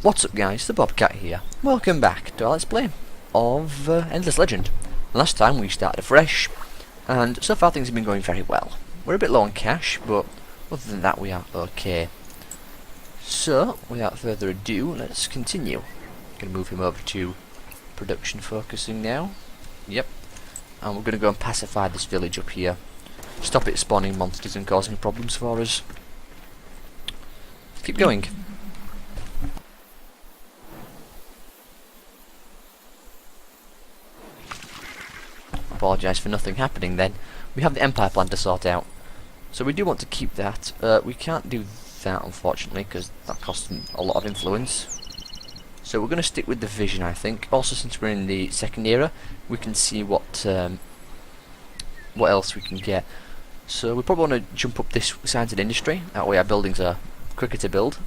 What's up guys, the Bobcat here. Welcome back to our Let's Play of Endless Legend. Last time we started afresh, and so far things have been going very well. We're a bit low on cash, but other than that we are okay. So, without further ado, let's continue. I'm going to move him over to production focusing now. Yep. And we're going to go and pacify this village up here. Stop it spawning monsters and causing problems for us. Keep going. Apologise for nothing happening then. We have the Empire plan to sort out. So we do want to keep that. We can't do that unfortunately because that costs a lot of influence. So we're going to stick with the vision, I think. Also, since we're in the second era, we can see what else we can get. So we probably want to jump up this science and industry. That way our buildings are quicker to build.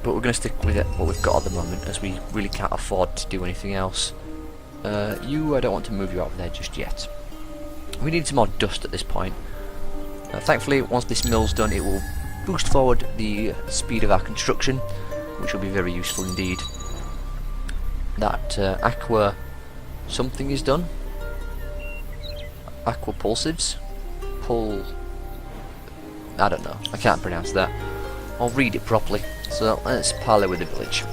But we're going to stick with it, what we've got at the moment, as we really can't afford to do anything else. I don't want to move you out of there just yet. We need some more dust at this point. Thankfully, once this mill's done, it will boost forward the speed of our construction, which will be very useful indeed. That aqua something is done. Aqua pulsives? I don't know. I can't pronounce that. I'll read it properly. So let's parley with the village.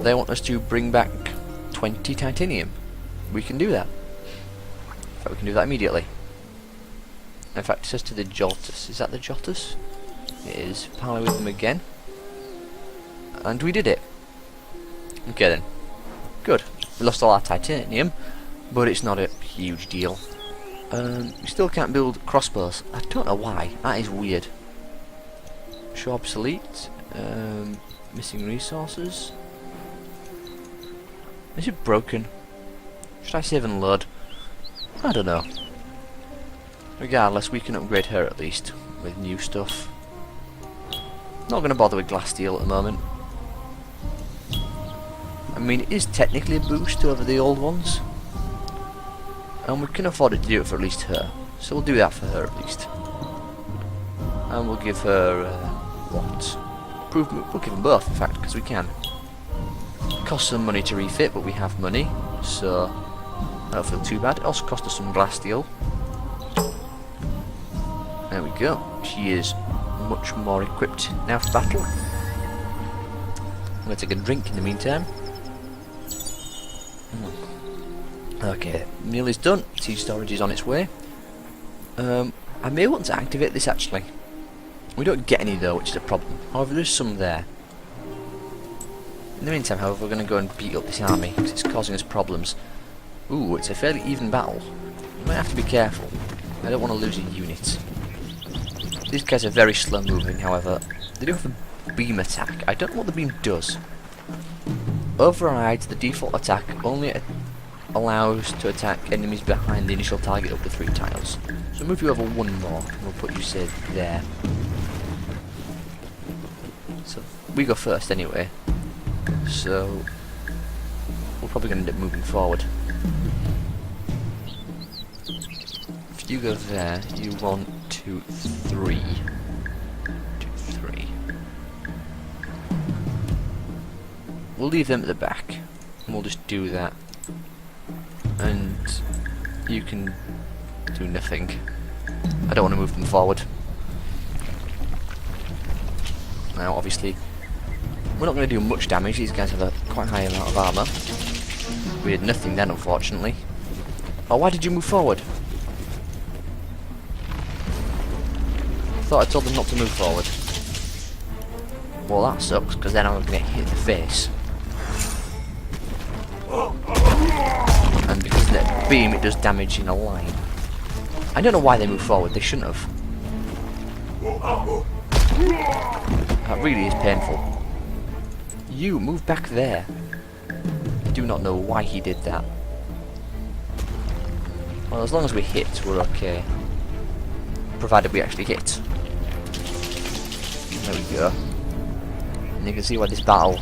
They want us to bring back 20 titanium. We can do that. In fact, we can do that immediately. In fact, it says to the Joltus. Is that the Joltus? It is. Parley with them again. And we did it. Okay then. Good. We lost all our titanium, but it's not a huge deal. We still can't build crossbows. I don't know why. That is weird. Show obsolete. Missing resources. Is it broken? Should I save and load? I don't know. Regardless, we can upgrade her at least with new stuff. Not going to bother with glass steel at the moment. I mean, it is technically a boost over the old ones. And we can afford to do it for at least her. So we'll do that for her at least. And we'll give her, what? Improvement. We'll give them both, in fact, because we can. Costs some money to refit, but we have money, so I don't feel too bad. It also cost us some glass steel. There we go. She is much more equipped now for battle. I'm going to take a drink in the meantime. Okay, meal is done. Siege storage is on its way. I may want to activate this actually. We don't get any though, which is a problem. However, there's some there. In the meantime, however, we're going to go and beat up this army because it's causing us problems. Ooh, it's a fairly even battle. You might have to be careful. I don't want to lose a unit. These guys are very slow moving, however. They do have a beam attack. I don't know what the beam does. Overrides the default attack, only allows to attack enemies behind the initial target up to 3 tiles. So move you over one more, and we'll put you, say, there. So, we go first anyway. So, we're probably going to end up moving forward. If you go there, you want 2, 3. 2, 3. We'll leave them at the back, and we'll just do that. And you can do nothing. I don't want to move them forward. Now, obviously, we're not going to do much damage. These guys have a quite high amount of armour. We did nothing then, unfortunately. Oh, why did you move forward? I thought I told them not to move forward. Well, that sucks, because then I'm going to get hit in the face. And because of that beam, it does damage in a line. I don't know why they moved forward. They shouldn't have. That really is painful. You, move back there. I do not know why he did that. Well, as long as we hit, we're okay. Provided we actually hit. There we go. And you can see why this battle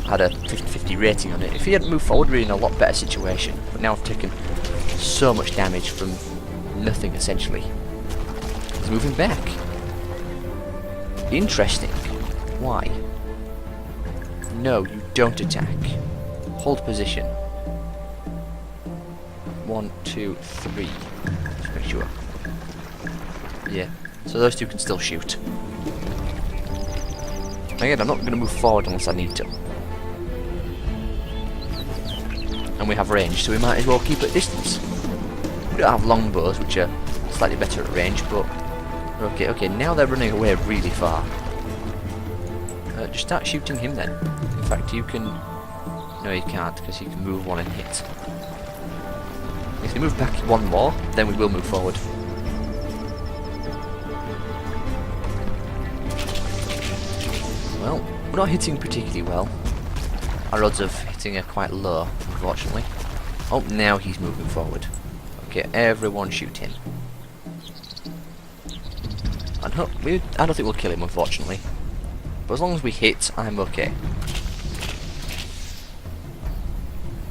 had a 50-50 rating on it. If he hadn't moved forward, we're in a lot better situation. But now I've taken so much damage from nothing, essentially. He's moving back. Interesting. Why? No, you don't attack. Hold position. 1, 2, 3. Just make sure. Yeah. So those two can still shoot. Again, I'm not going to move forward unless I need to. And we have range, so we might as well keep at distance. We don't have longbows, which are slightly better at range, but... Okay, now they're running away really far. Just start shooting him then. In fact, you can... No, you can't, because he can move one and hit. If you move back one more, then we will move forward. Well, we're not hitting particularly well. Our odds of hitting are quite low, unfortunately. Oh, now he's moving forward. Okay, everyone shoot him. I don't think we'll kill him, unfortunately. But as long as we hit, I'm okay.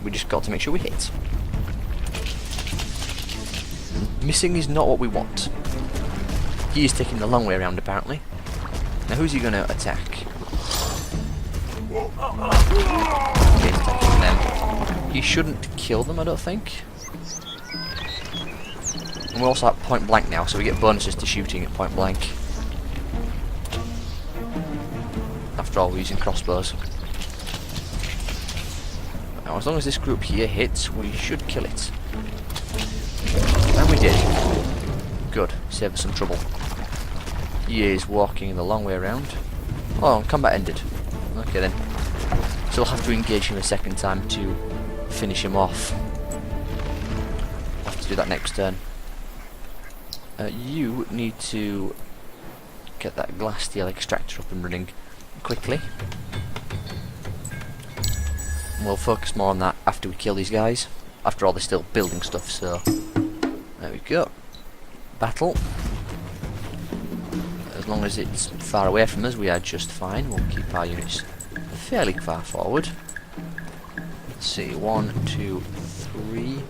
We just got to make sure we hit. Missing is not what we want. He is taking the long way around, apparently. Now who's he going to attack? Okay, he's attacking them. He shouldn't kill them, I don't think. And we're also at point blank now, so we get bonuses to shooting at point blank. After all, we're using crossbows. Now, as long as this group here hits, we should kill it. And we did. Good, saved us some trouble. He is walking the long way around. Oh, combat ended. Okay then. So we'll have to engage him a second time to finish him off. We'll have to do that next turn. You need to get that glass steel extractor up and running quickly. We'll focus more on that after we kill these guys. After all, they're still building stuff, so... There we go. Battle. As long as it's far away from us, we are just fine. We'll keep our units fairly far forward. Let's see, 1, 2, 3...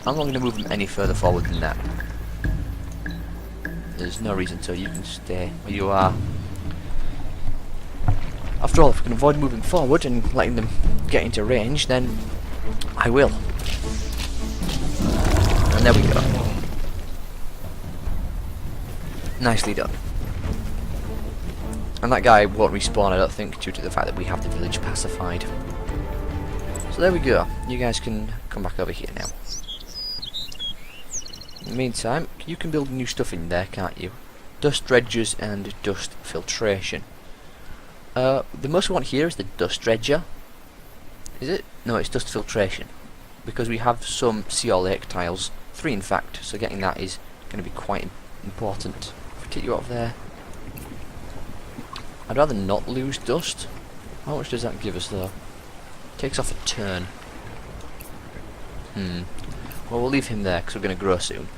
I'm not going to move them any further forward than that. There's no reason to. You can stay where you are. After all, if we can avoid moving forward and letting them get into range, then I will. And there we go. Nicely done. And that guy won't respawn, I don't think, due to the fact that we have the village pacified. So there we go. You guys can come back over here now. In the meantime, you can build new stuff in there, can't you? Dust dredgers and dust filtration. The most we want here is the dust dredger. Is it? No, it's dust filtration. Because we have some sea or lake tiles. 3 in fact, so getting that is going to be quite important. If we take you out of there... I'd rather not lose dust. How much does that give us though? Takes off a turn. Well, we'll leave him there because we're going to grow soon.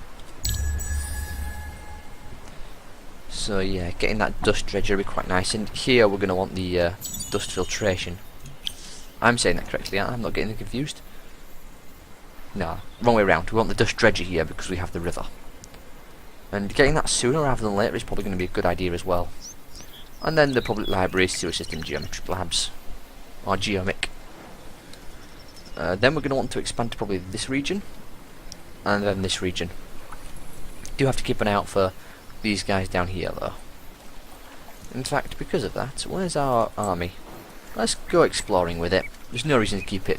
So yeah, getting that dust dredger will be quite nice. And here we're going to want the dust filtration. I'm saying that correctly, I'm not getting confused. No, wrong way around. We want the dust dredger here because we have the river. And getting that sooner rather than later is probably going to be a good idea as well. And then the public library, sewer system, geometric labs. Or geomic. Then we're going to want to expand to probably this region. And then this region. Do have to keep an eye out for these guys down here though. In fact, because of that, where's our army? Let's go exploring with it. There's no reason to keep it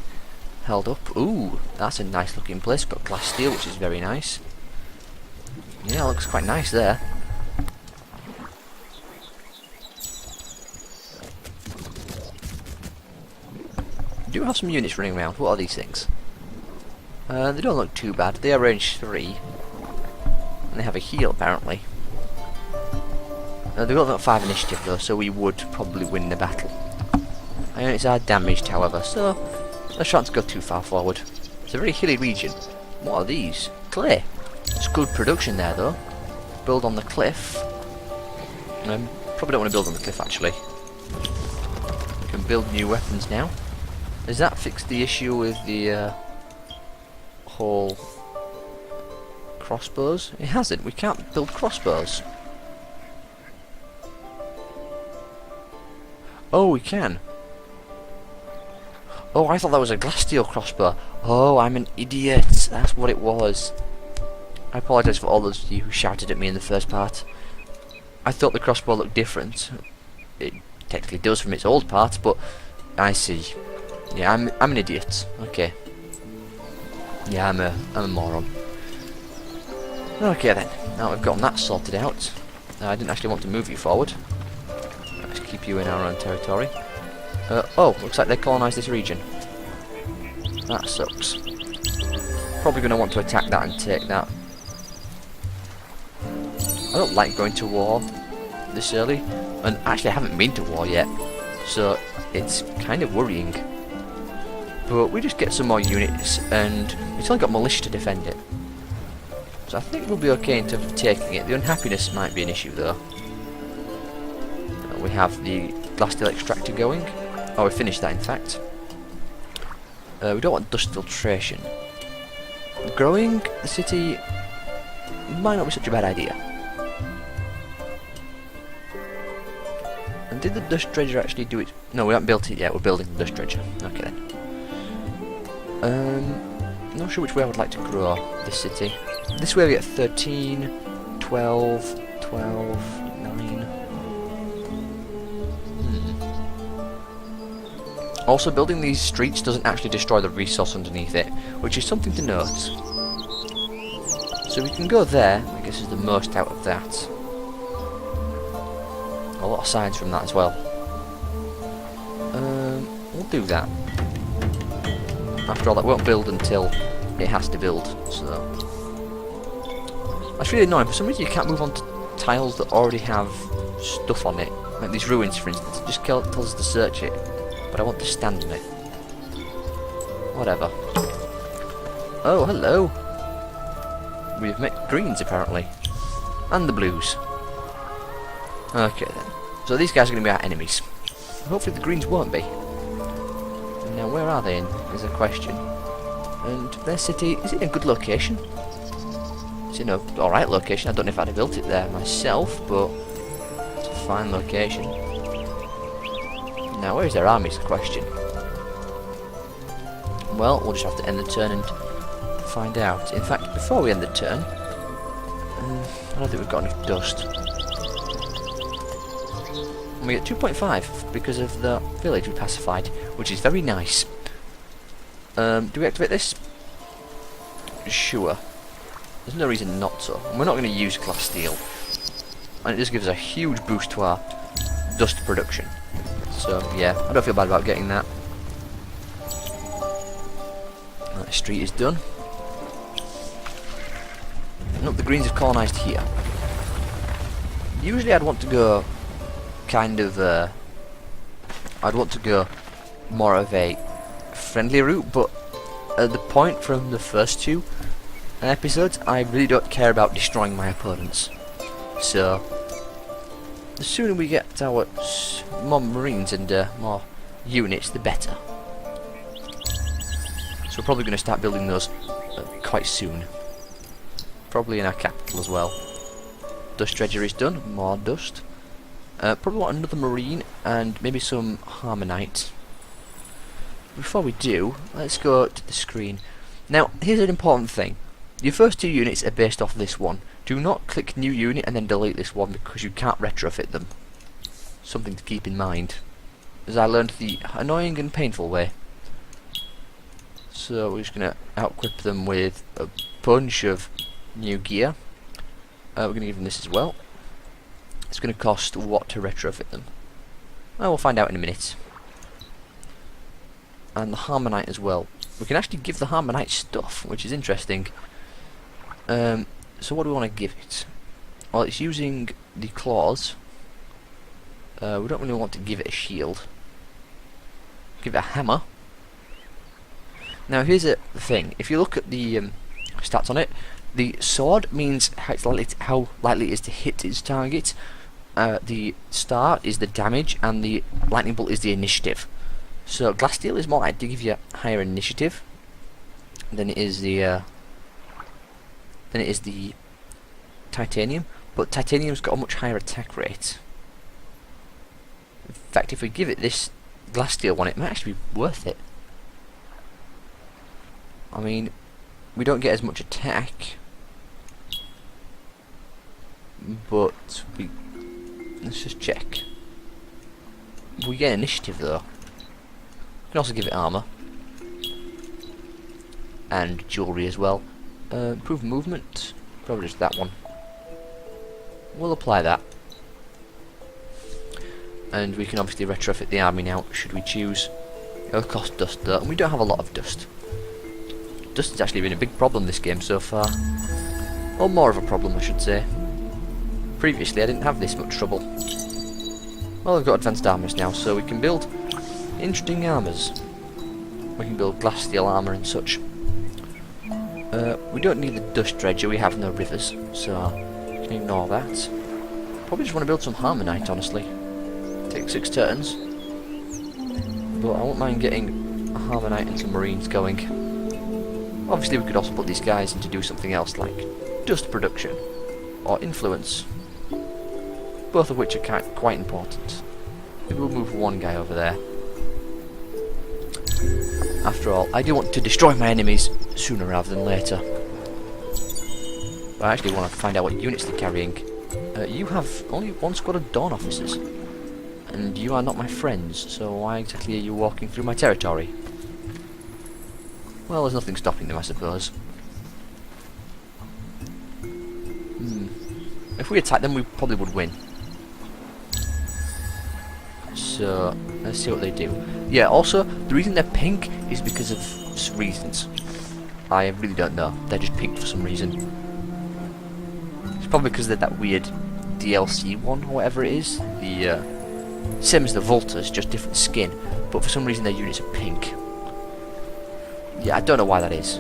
held up. Ooh, that's a nice looking place. Got glass steel, which is very nice. Yeah, looks quite nice there. We do have some units running around. What are these things? They don't look too bad. They are range 3. And they have a heal, apparently. They've got 5 initiative, though, so we would probably win the battle. Our units are damaged, however, so let's try not to go too far forward. It's a very hilly region. What are these? Clay. It's good production there, though. Build on the cliff. Probably don't want to build on the cliff, actually. We can build new weapons now. Does that fix the issue with the whole crossbows? It hasn't. We can't build crossbows. Oh, we can. Oh, I thought that was a glass steel crossbow. Oh, I'm an idiot. That's what it was. I apologise for all those of you who shouted at me in the first part. I thought the crossbow looked different. It technically does from its old part, but I see. Yeah, I'm an idiot. Okay. Yeah, I'm a moron. Okay then. Now we've gotten that sorted out. I didn't actually want to move you forward. Let's keep you in our own territory. Oh, looks like they colonised this region. That sucks. Probably going to want to attack that and take that. I don't like going to war this early, and actually I haven't been to war yet, so it's kind of worrying. But we just get some more units, and it's only got militia to defend it. So I think we'll be okay in terms of taking it. The unhappiness might be an issue though. We have the glass steel extractor going. Oh, we finished that in fact. We don't want dust filtration. Growing the city might not be such a bad idea. And did the dust dredger actually do it? No, we haven't built it yet. We're building the dust dredger. Okay then. Not sure which way I would like to grow this city. This way we get 13, 12, 12, 9. Also, building these streets doesn't actually destroy the resource underneath it, which is something to note. So we can go there, I guess is the most out of that. A lot of signs from that as well. We'll do that. After all, that won't build until it has to build, so... That's really annoying. For some reason you can't move on to tiles that already have stuff on it. Like these ruins, for instance. It just tells us to search it. But I want to stand on it. Whatever. Oh, hello. We've met greens, apparently. And the blues. Okay, then. So these guys are going to be our enemies. Hopefully the greens won't be. Now, where are they in, is a question. And their city, is it in a good location? It's in a alright location. I don't know if I'd have built it there myself, but it's a fine location. Now, where's their army is the question. Well, we'll just have to end the turn and find out. In fact, before we end the turn, I don't think we've got enough dust. And we get 2.5 because of the village we pacified, which is very nice. Do we activate this? Sure. There's no reason not to. And we're not going to use glass steel. And it just gives a huge boost to our dust production. So, yeah, I don't feel bad about getting that. That street is done. Look, the greens have colonised here. Usually I'd want to go kind of, I'd want to go more of a friendly route, but at the point from the first two episodes, I really don't care about destroying my opponents. So, the sooner we get our more marines and more units, the better. So we're probably going to start building those quite soon. Probably in our capital as well. Dust dredger is done, more dust. Probably want another marine and maybe some harmonite. Before we do, let's go to the screen. Now, here's an important thing. Your first two units are based off this one. Do not click new unit and then delete this one because you can't retrofit them. Something to keep in mind, as I learned the annoying and painful way. So we're just going to outquip them with a bunch of new gear. We're going to give them this as well. It's going to cost what to retrofit them? Well, we'll find out in a minute. And the harmonite as well. We can actually give the harmonite stuff, which is interesting. So what do we want to give it? Well, it's using the claws. We don't really want to give it a shield. Give it a hammer. Now here's the thing. If you look at the stats on it, the sword means how likely it is to hit its target. The star is the damage, and the lightning bolt is the initiative. So glass steel is more likely to give you higher initiative than it is the titanium, but titanium's got a much higher attack rate. fact, if we give it this glass steel one, it might actually be worth it. I mean, we don't get as much attack, but we... let's just check. We get initiative though. We can also give it armour. And jewellery as well. Improve movement, probably just that one. We'll apply that. And we can obviously retrofit the army now, should we choose. It'll cost dust though, and we don't have a lot of dust. Dust has actually been a big problem this game so far. Or more of a problem, I should say. Previously I didn't have this much trouble. Well, we've got advanced armours now, so we can build interesting armours. We can build glass steel armour and such. We don't need the dust dredger, we have no rivers, so we can ignore that. Probably just want to build some Harmonite, honestly. Take 6 turns. But I won't mind getting a Harmonite and some Marines going. Obviously we could also put these guys in to do something else, like dust production, or influence. Both of which are quite important. Maybe we'll move one guy over there. After all, I do want to destroy my enemies sooner rather than later. But I actually want to find out what units they're carrying. You have only one squad of Dawn officers. And you are not my friends, so why exactly are you walking through my territory? Well, there's nothing stopping them, I suppose. If we attack them, we probably would win. So, let's see what they do. Yeah, also, the reason they're pink is because of reasons. I really don't know. They're just pink for some reason. It's probably because they're that weird DLC one, or whatever it is. The, same as the Voltas, just different skin. But for some reason their units are pink. Yeah, I don't know why that is.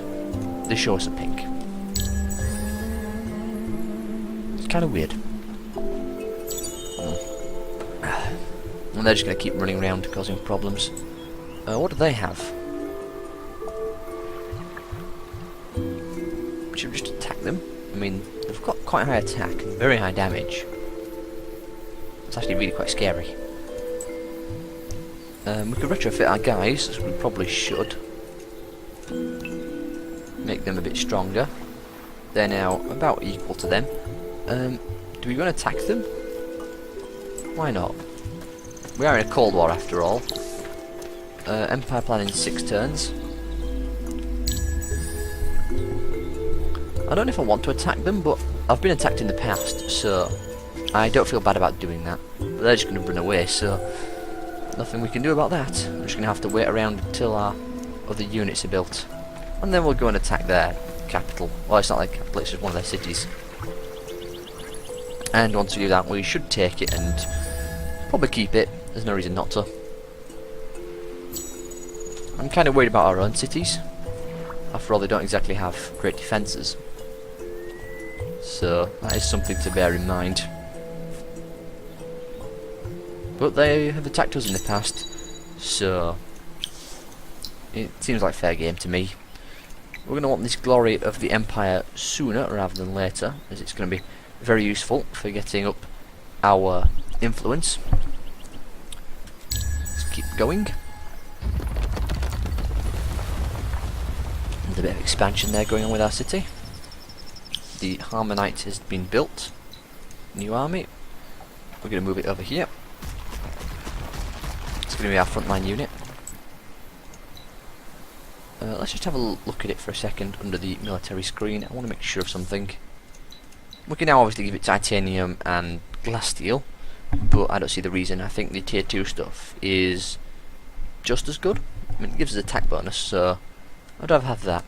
They show us are pink. It's kind of weird. And they're just going to keep running around causing problems. What do they have? Should we just attack them? I mean, they've got quite high attack and very high damage. It's actually really quite scary. We could retrofit our guys, as we probably should. Make them a bit stronger. They're now about equal to them. Do we want to attack them? Why not? We are in a Cold War after all. Empire plan in 6 turns. I don't know if I want to attack them, but I've been attacked in the past, so I don't feel bad about doing that. But they're just going to run away, so nothing we can do about that. We're just going to have to wait around until our other units are built. And then we'll go and attack their capital. Well, it's not their capital, it's just one of their cities. And once we do that, we should take it and probably keep it. There's no reason not to. I'm kind of worried about our own cities. After all, they don't exactly have great defences. So, that is something to bear in mind. But they have attacked us in the past, so it seems like fair game to me. We're going to want this glory of the Empire sooner rather than later, as it's going to be very useful for getting up our influence. Let's keep going. There's a bit of expansion there going on with our city. The Harmonite has been built. New army. We're going to move it over here. It's going to be our frontline unit. Let's just have a look at it for a second under the military screen. I want to make sure of something. We can now obviously give it titanium and glass steel, but I don't see the reason. I think the tier 2 stuff is just as good. I mean, it gives us attack bonus, so I'd rather have that.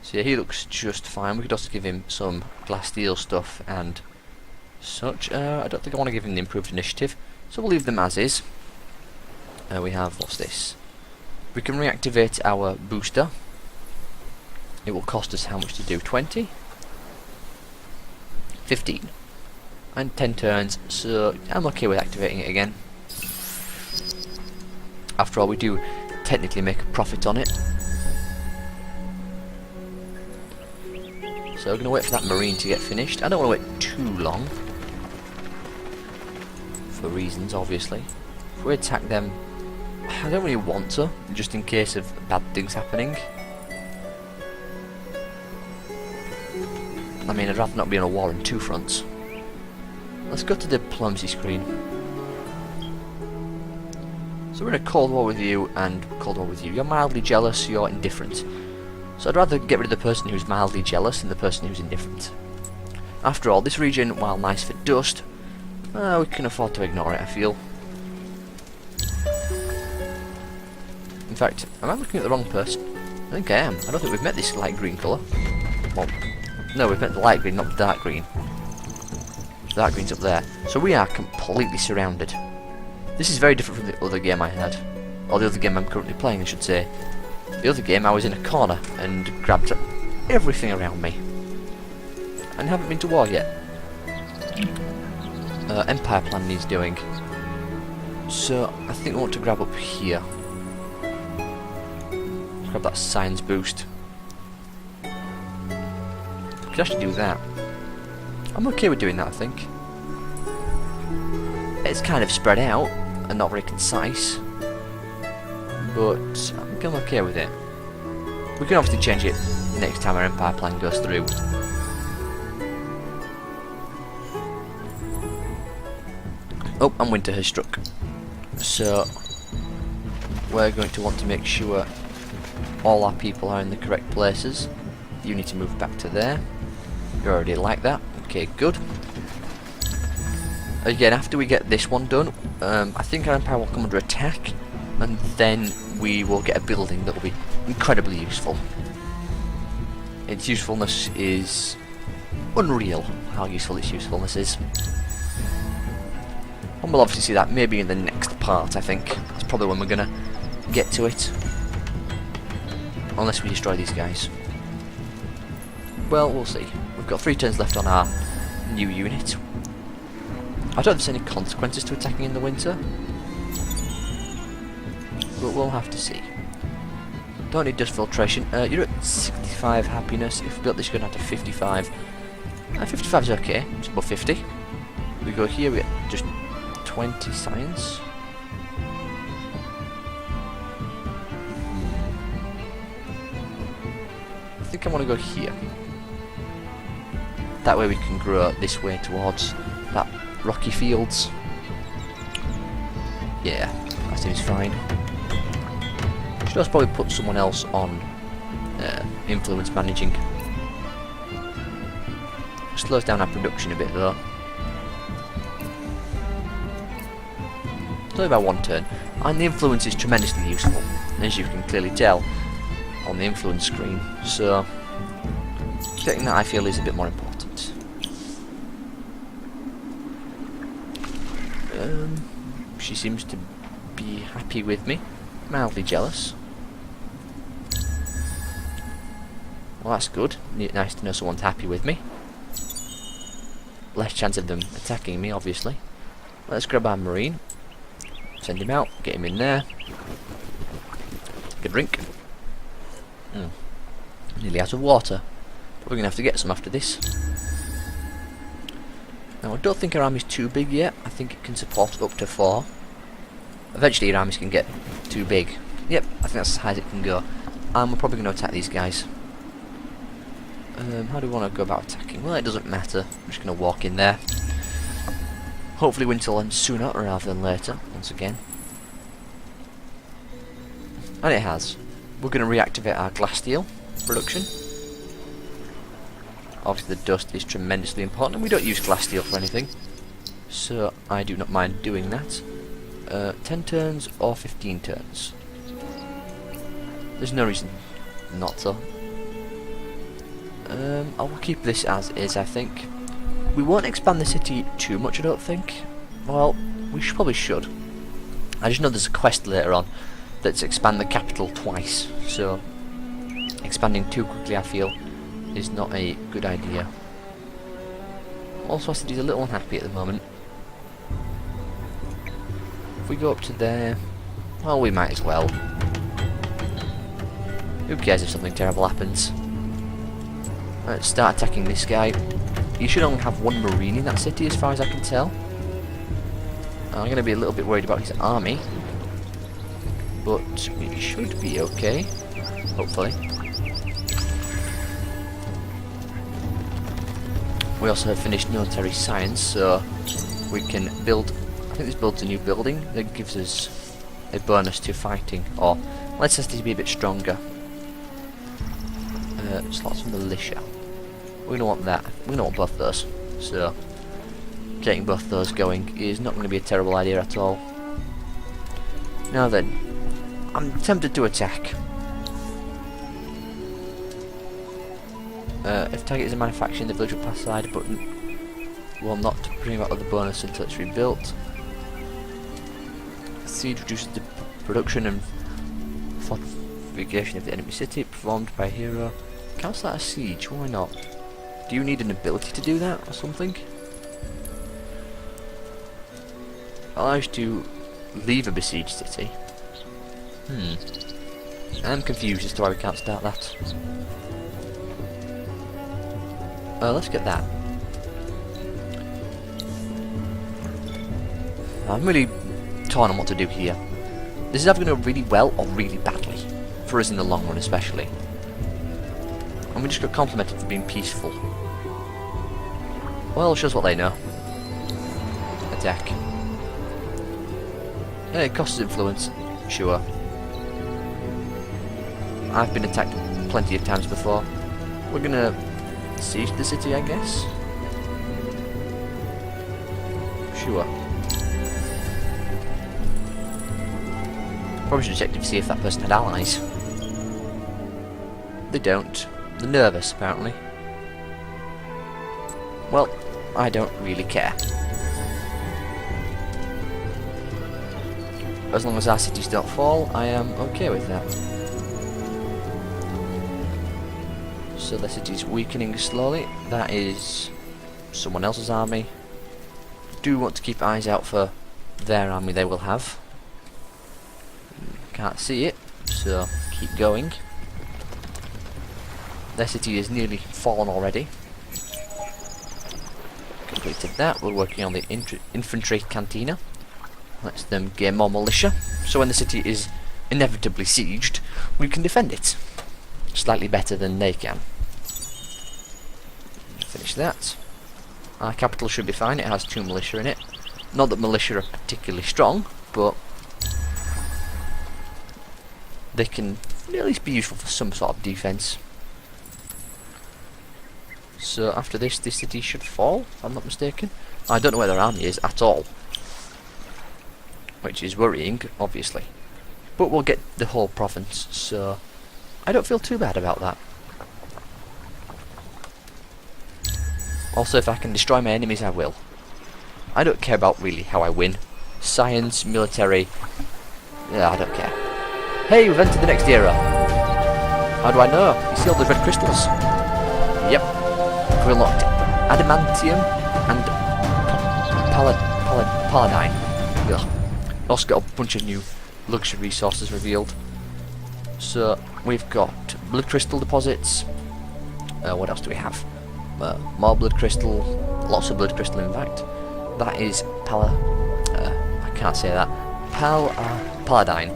So yeah, he looks just fine. We could also give him some glass steel stuff and such. I don't think I want to give him the improved initiative, so we'll leave them as is. We have, what's this? We can reactivate our booster. It will cost us how much to do? 20? 15. And 10 turns, so I'm okay with activating it again. After all, we do technically make a profit on it. So we're going to wait for that marine to get finished. I don't want to wait too long. for reasons, obviously. If we attack them, I don't really want to, just in case of bad things happening. I mean, I'd rather not be on a war on two fronts. Let's go to the diplomacy screen. So we're in a Cold War with you and Cold War with you. You're mildly jealous, you're indifferent. So I'd rather get rid of the person who's mildly jealous than the person who's indifferent. After all, this region, while nice for dust, we can afford to ignore it, I feel. In fact, am I looking at the wrong person? I think I am. I don't think we've met this light green colour. Well, no, we've met the light green, not the dark green. The dark green's up there. So we are completely surrounded. This is very different from the other game I had. Or the other game I'm currently playing, I should say. The other game I was in a corner and grabbed everything around me. And haven't been to war yet. Empire plan needs doing. So I think I want to grab up here. Grab that science boost. Could actually do that. I'm okay with doing that, I think. It's kind of spread out and not very concise, but I think I'm okay with it. We can obviously change it next time our Empire plan goes through. Oh, and winter has struck. So we're going to want to make sure all our people are in the correct places. You need to move back to there. You're already like that. Okay, good. Again, after we get this one done, I think our Empire will come under attack, and then we will get a building that will be incredibly useful. Its usefulness is unreal, how useful its usefulness is. And we'll obviously see that maybe in the next part, I think. That's probably when we're going to get to it. Unless we destroy these guys. Well, we'll see. We've got 3 turns left on our new unit. I don't think there's any consequences to attacking in the winter, but we'll have to see. Don't need dust filtration. You're at 65 happiness. If we built this, you're going to have to 55. 55 is okay. It's above 50. We go here, we get just 20 science. I think I want to go here. That way we can grow this way towards that rocky fields. Yeah, that seems fine. Should also probably put someone else on influence managing. Slows down our production a bit though. It's only about 1 turn, and the influence is tremendously useful, as you can clearly tell on the influence screen. So getting that, I feel, is a bit more important. She seems to be happy with me. Mildly jealous. Well, that's good. Nice to know someone's happy with me. Less chance of them attacking me, obviously. Let's grab our marine. Send him out. Get him in there. Take a drink. Nearly out of water. But we're going to have to get some after this. Now, I don't think our army's too big yet. I think it can support up to 4. Eventually your armies can get too big. Yep, I think that's as high as it can go. And we're probably going to attack these guys. How do we want to go about attacking? Well, it doesn't matter. I'm just going to walk in there. Hopefully winter will end sooner rather than later, once again. And it has. We're going to reactivate our glass steel production. Obviously the dust is tremendously important, and we don't use glass steel for anything. So I do not mind doing that. 10 turns or 15 turns. There's no reason not to. I'll keep this as is, I think. We won't expand the city too much, I don't think. Well, we probably should. I just know there's a quest later on that's expand the capital twice, so expanding too quickly, I feel, is not a good idea. Also, our city's a little unhappy at the moment. If we go up to there, well, we might as well. Who cares if something terrible happens? Let's start attacking this guy. You should only have 1 marine in that city as far as I can tell. I'm going to be a little bit worried about his army, but it should be okay, hopefully. We also have finished military science, so we can build, I think this builds a new building that gives us a bonus to fighting, or lets us to be a bit stronger. Slots of militia. We're going to want that. We're going to want both those, so getting both those going is not going to be a terrible idea at all. Now then, I'm tempted to attack. If target is a manufacturing, the village will pass side a button will not bring about other bonus until it's rebuilt. Siege reduces the production and fortification of the enemy city, performed by a hero. Cancel that a siege, why not? Do you need an ability to do that or something? Allows you to leave a besieged city. I'm confused as to why we can't start that. Let's get that. I'm really torn on what to do here. This is either going to go really well or really badly. For us in the long run especially. And we just got complimented for being peaceful. Well, shows what they know. Attack. Yeah, it costs influence. Sure. I've been attacked plenty of times before. We're gonna siege the city, I guess? Sure. Probably should check to see if that person had allies. They don't. They're nervous, apparently. Well, I don't really care. As long as our cities don't fall, I am okay with that. So the city's weakening slowly. That is someone else's army. Do want to keep eyes out for their army they will have. Can't see it, so keep going. Their city is nearly fallen already. Completed that. We're working on the infantry cantina. Lets them gain more militia. So when the city is inevitably sieged, we can defend it. Slightly better than they can. Finish that. Our capital should be fine. It has 2 militia in it. Not that militia are particularly strong, but they can at least be useful for some sort of defense. So after this, this city should fall, if I'm not mistaken. I don't know where their army is at all, which is worrying, obviously. But we'll get the whole province, so I don't feel too bad about that. Also, if I can destroy my enemies, I will. I don't care about really how I win. Science, military, yeah, I don't care. Hey, we've entered the next era. How do I know? You see all those red crystals? Yep. We unlocked adamantium and paladine. Ugh. Also got a bunch of new luxury resources revealed. So we've got blood crystal deposits. What else do we have? More blood crystal. Lots of blood crystal, in fact. That is I can't say that. Paladine.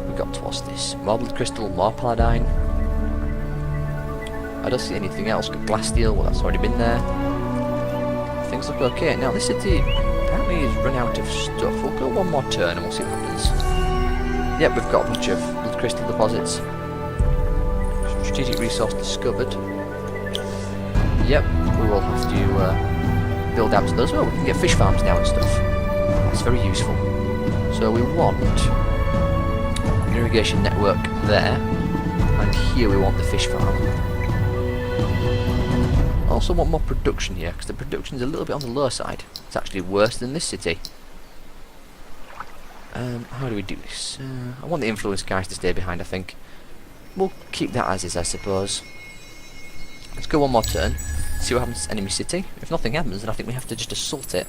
We got towards this. More blood crystal, more paladine. I don't see anything else. Got glass steel, well that's already been there. Things look okay. Now this city apparently is run out of stuff. We'll go one more turn and we'll see what happens. Yep, we've got a bunch of blood crystal deposits. Strategic resource discovered. Yep, we will have to build out to those. Oh, we can get fish farms now and stuff. That's very useful. So we want an irrigation network there, and here we want the fish farm. I also want more production here, because the production is a little bit on the low side. It's actually worse than this city. How do we do this? I want the influence guys to stay behind, I think. We'll keep that as is, I suppose. Let's go one more turn, see what happens to enemy city. If nothing happens, then I think we have to just assault it.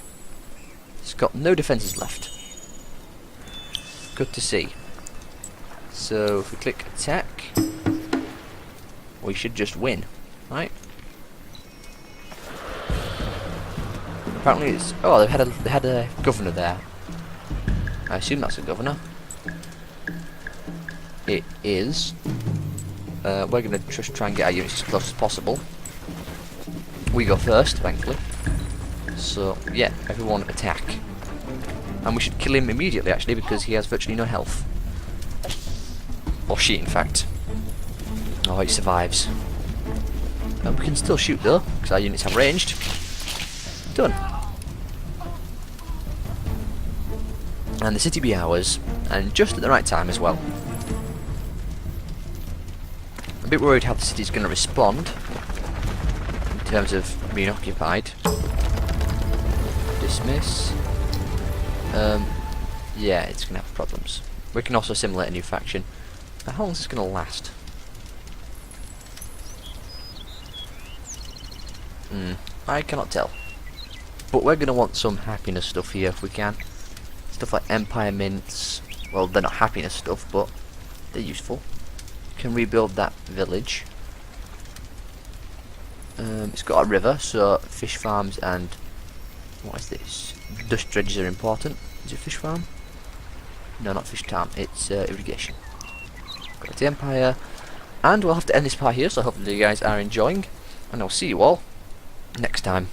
It's got no defences left. Good to see. So, if we click attack, we should just win, right? apparently it's... Oh, they had a governor there. I assume that's a governor. It is. We're going to just try and get our units as close as possible. We go first, thankfully. So, yeah, everyone attack. And we should kill him immediately, actually, because he has virtually no health. Or she, in fact. Oh, he survives. And we can still shoot, though, because our units have ranged. Done. And the city be ours, and just at the right time as well. I'm a bit worried how the city's going to respond in terms of being occupied. Dismiss. Yeah, it's going to have problems. We can also assimilate a new faction. How long is this going to last? I cannot tell. But we're going to want some happiness stuff here if we can. Stuff like Empire Mints. Well, they're not happiness stuff, but they're useful. Can rebuild that village. It's got a river, so fish farms and... What is this? Dust dredges are important. Is it fish farm? No, not fish farm. It's irrigation. Got the Empire. And we'll have to end this part here, so hopefully you guys are enjoying. And I'll see you all next time.